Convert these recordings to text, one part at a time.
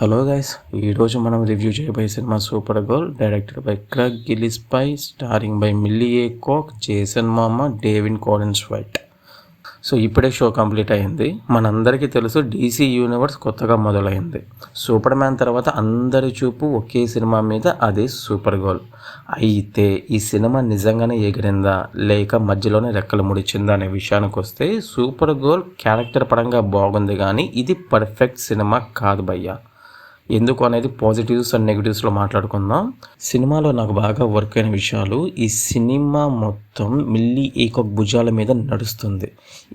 Hello guys, ఈరోజు మనం review చేయబోయే సినిమా Supergirl, directed by Craig Gillespie, starring by Milly Alcock, Jason Momoa, Davin Collins White. So ఇప్పుడే show complete అయింది. మనందరికీ తెలుసు డీసీ యూనివర్స్ కొత్తగా మొదలైంది. సూపర్ మ్యాన్ తర్వాత అందరి చూపు ఒకే సినిమా మీద, అదే సూపర్ గర్ల్. అయితే ఈ సినిమా నిజంగానే ఎగిరిందా లేక మధ్యలోనే రెక్కలు ముడిచిందా అనే విషయానికి వస్తే, సూపర్ గర్ల్ క్యారెక్టర్ పరంగా బాగుంది కానీ ఇది పర్ఫెక్ట్ సినిమా కాదు భయ్యా. ఎందుకు అనేది పాజిటివ్స్ అండ్ నెగిటివ్స్లో మాట్లాడుకుందాం. సినిమాలో నాకు బాగా వర్క్ అయిన విషయాలు, ఈ సినిమా మొత్తం మిల్లీ ఏకాక్ భుజాల మీద నడుస్తుంది.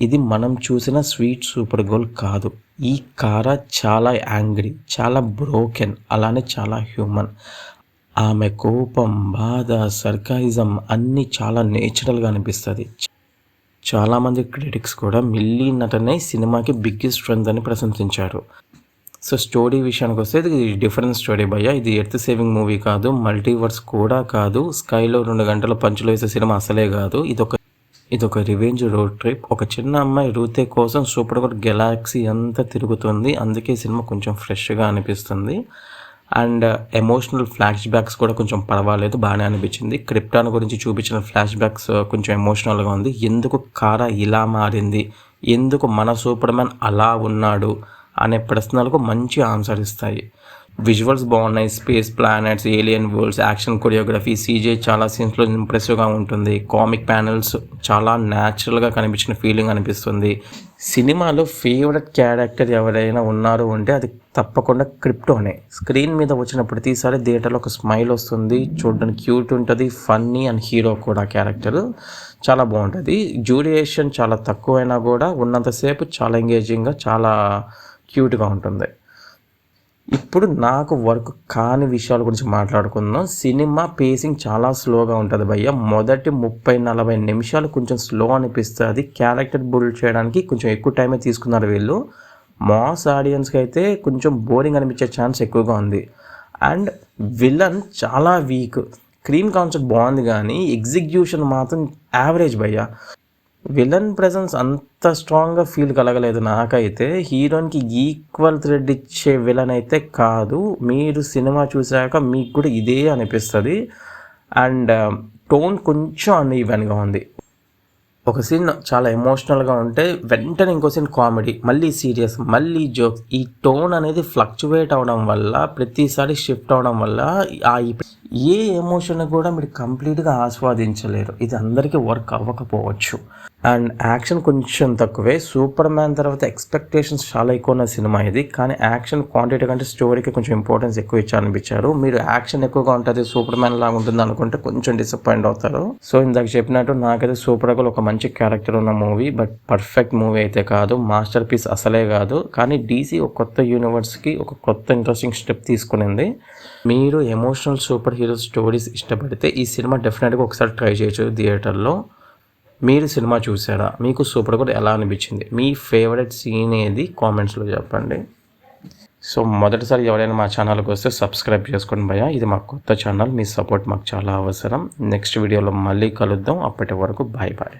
ఇది మనం చూసిన స్వీట్ సూపర్ గర్ల్ కాదు. ఈ కారా చాలా యాంగ్రీ, చాలా బ్రోకెన్, అలానే చాలా హ్యూమన్. ఆమె కోపం, బాధ, సర్కాయిజం అన్నీ చాలా నేచురల్గా అనిపిస్తుంది. చాలామంది క్రిటిక్స్ కూడా మిల్లీ నటనే సినిమాకి బిగ్గెస్ట్ స్ట్రెంగ్త్ అని ప్రశంసించారు. సో స్టోరీ విషయానికి వస్తే ఇది డిఫరెంట్ స్టోరీ భయ్య. ఇది ఎర్త్ సేవింగ్ మూవీ కాదు, మల్టీవర్స్ కూడా కాదు, స్కైలో 2 గంటల పంచులు వేసే సినిమా అసలే కాదు. ఇదొక రివెంజ్ రోడ్ ట్రిప్. ఒక చిన్న అమ్మాయి రూతే కోసం సూపర్ గర్ల్ గెలాక్సీ అంతా తిరుగుతుంది. అందుకే సినిమా కొంచెం ఫ్రెష్గా అనిపిస్తుంది. అండ్ ఎమోషనల్ ఫ్లాష్ బ్యాక్స్ కూడా కొంచెం పర్వాలేదు, బాగానే అనిపించింది. క్రిప్టాన్ గురించి చూపించిన ఫ్లాష్ బ్యాక్స్ కొంచెం ఎమోషనల్గా ఉంది. ఎందుకు కారా ఇలా మారింది, ఎందుకు మన సూపర్ మ్యాన్ అలా ఉన్నాడు అనే ప్రశ్నలకు మంచి ఆన్సర్ ఇస్తాయి. విజువల్స్ బాగున్నాయి. Space planets, alien worlds, action choreography, CG చాలా సీన్స్లో ఇంప్రెసివ్గా ఉంటుంది. కామిక్ ప్యానెల్స్ చాలా న్యాచురల్గా కనిపించిన ఫీలింగ్ అనిపిస్తుంది. సినిమాలో ఫేవరెట్ క్యారెక్టర్ ఎవరైనా ఉన్నారు అంటే అది తప్పకుండా క్రిప్టోనే. స్క్రీన్ మీద వచ్చిన ప్రతిసారి థియేటర్లో ఒక స్మైల్ వస్తుంది. చూడడానికి క్యూట్ ఉంటుంది, ఫన్నీ అండ్ హీరో కూడా క్యారెక్టర్ చాలా బాగుంటుంది. డ్యూరేషన్ చాలా తక్కువైనా కూడా ఉన్నంతసేపు చాలా ఎంగేజింగ్గా, చాలా క్యూట్గా ఉంటుంది. ఇప్పుడు నాకు వర్క్ కాని విషయాల గురించి మాట్లాడుకుందాం. సినిమా పేసింగ్ చాలా స్లోగా ఉంటుంది భయ్య. మొదటి 30-40 నిమిషాలు కొంచెం స్లో అనిపిస్తుంది. క్యారెక్టర్ బిల్డ్ చేయడానికి కొంచెం ఎక్కువ టైమే తీసుకున్నారు వీళ్ళు. మాస్ ఆడియన్స్కి అయితే కొంచెం బోరింగ్ అనిపించే ఛాన్స్ ఎక్కువగా ఉంది. అండ్ విలన్ చాలా వీక్. క్రీమ్ కాన్సెప్ట్ బాగుంది కానీ ఎగ్జిక్యూషన్ మాత్రం యావరేజ్ భయ్య. విలన్ ప్రెజెన్స్ అంత స్ట్రాంగ్గా ఫీల్ కలగలేదు నాకైతే. హీరోయిన్కి ఈక్వల్ థ్రెడ్ ఇచ్చే విలన్ అయితే కాదు. మీరు సినిమా చూసాక మీకు కూడా ఇదే అనిపిస్తుంది. అండ్ టోన్ కొంచెం అన్ఈవెన్గా ఉంది. ఒక సీన్ చాలా ఎమోషనల్గా ఉంటే వెంటనే ఇంకో సీన్ కామెడీ, మళ్ళీ సీరియస్, మళ్ళీ జోక్స్. ఈ టోన్ అనేది ఫ్లక్చువేట్ అవడం వల్ల, ప్రతిసారి షిఫ్ట్ అవడం వల్ల ఏ ఎమోషన్ కూడా మీరు కంప్లీట్గా ఆస్వాదించలేరు. ఇది అందరికీ వర్క్ అవ్వకపోవచ్చు. అండ్ యాక్షన్ కొంచెం తక్కువే. సూపర్ మ్యాన్ తర్వాత ఎక్స్పెక్టేషన్స్ చాలా ఎక్కువ ఉన్న సినిమా ఇది. కానీ యాక్షన్ క్వాంటిటీ కంటే స్టోరీకి కొంచెం ఇంపార్టెన్స్ ఎక్కువ ఇచ్చారనిపించారు. మీరు యాక్షన్ ఎక్కువగా ఉంటుంది, సూపర్ మ్యాన్ లాగా ఉంటుంది అనుకుంటే కొంచెం డిసప్పాయింట్ అవుతారు. సో ఇందాక చెప్పినట్టు నాకైతే సూపర్ గర్ల్ ఒక మంచి క్యారెక్టర్ ఉన్న మూవీ, బట్ పర్ఫెక్ట్ మూవీ అయితే కాదు, మాస్టర్ పీస్ అసలే కాదు. కానీ డీసీ ఒక కొత్త యూనివర్స్కి ఒక కొత్త ఇంట్రెస్టింగ్ స్టెప్ తీసుకునింది. మీరు ఎమోషనల్ సూపర్ హీరో స్టోరీస్ ఇష్టపడితే ఈ సినిమా డెఫినెట్గా ఒకసారి ట్రై చేయొచ్చు థియేటర్లో. మీరు సినిమా చూసారా? మీకు సూపర్ గర్ల్ ఎలా అనిపించింది? మీ ఫేవరెట్ సీన్ ఏది కామెంట్స్లో చెప్పండి. సో మొదటిసారి ఎవరైనా మా ఛానల్కి వస్తే సబ్స్క్రైబ్ చేసుకోండి భయ్యా. ఇది మా కొత్త ఛానల్, మీ సపోర్ట్ మాకు చాలా అవసరం. నెక్స్ట్ వీడియోలో మళ్ళీ కలుద్దాం. అప్పటి వరకు బాయ్ బాయ్.